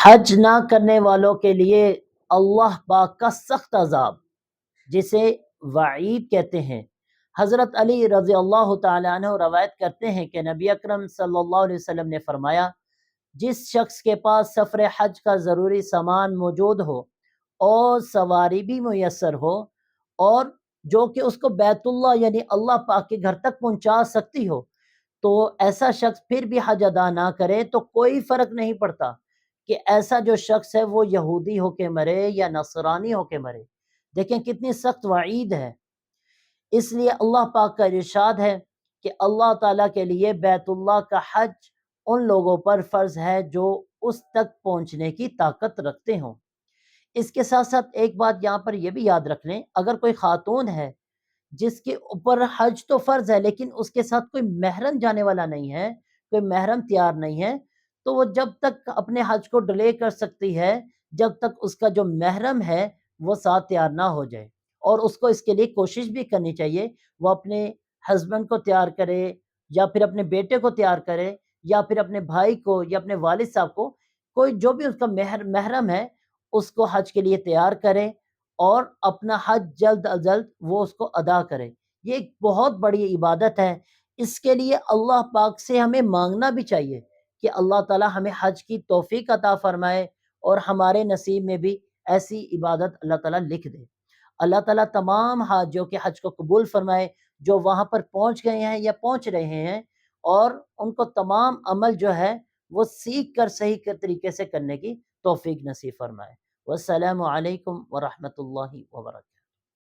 حج نہ کرنے والوں کے لیے اللہ پاک کا سخت عذاب، جسے وعید کہتے ہیں۔ حضرت علی رضی اللہ تعالیٰ عنہ روایت کرتے ہیں کہ نبی اکرم صلی اللہ علیہ وسلم نے فرمایا، جس شخص کے پاس سفر حج کا ضروری سامان موجود ہو اور سواری بھی میسر ہو، اور جو کہ اس کو بیت اللہ یعنی اللہ پاک کے گھر تک پہنچا سکتی ہو، تو ایسا شخص پھر بھی حج ادا نہ کرے تو کوئی فرق نہیں پڑتا کہ ایسا جو شخص ہے وہ یہودی ہو کے مرے یا نصرانی ہو کے مرے۔ دیکھیں کتنی سخت وعید ہے۔ اس لیے اللہ پاک کا ارشاد ہے کہ اللہ تعالیٰ کے لیے بیت اللہ کا حج ان لوگوں پر فرض ہے جو اس تک پہنچنے کی طاقت رکھتے ہوں۔ اس کے ساتھ ساتھ ایک بات یہاں پر یہ بھی یاد رکھ لیں، اگر کوئی خاتون ہے جس کے اوپر حج تو فرض ہے لیکن اس کے ساتھ کوئی محرم جانے والا نہیں ہے، کوئی محرم تیار نہیں ہے، تو وہ جب تک اپنے حج کو ڈیلے کر سکتی ہے جب تک اس کا جو محرم ہے وہ ساتھ تیار نہ ہو جائے، اور اس کو اس کے لیے کوشش بھی کرنی چاہیے، وہ اپنے ہسبینڈ کو تیار کرے یا پھر اپنے بیٹے کو تیار کرے یا پھر اپنے بھائی کو یا اپنے والد صاحب کو، کوئی جو بھی اس کا محرم ہے اس کو حج کے لیے تیار کرے اور اپنا حج جلد از جلد وہ اس کو ادا کرے۔ یہ ایک بہت بڑی عبادت ہے، اس کے لیے اللہ پاک سے ہمیں مانگنا بھی چاہیے کہ اللہ تعالی ہمیں حج کی توفیق عطا فرمائے اور ہمارے نصیب میں بھی ایسی عبادت اللہ تعالیٰ لکھ دے۔ اللہ تعالیٰ تمام حاجیوں کے حج کو قبول فرمائے جو وہاں پر پہنچ گئے ہیں یا پہنچ رہے ہیں، اور ان کو تمام عمل جو ہے وہ سیکھ کر صحیح طریقے سے کرنے کی توفیق نصیب فرمائے۔ والسلام علیکم ورحمۃ اللہ وبرکاتہ۔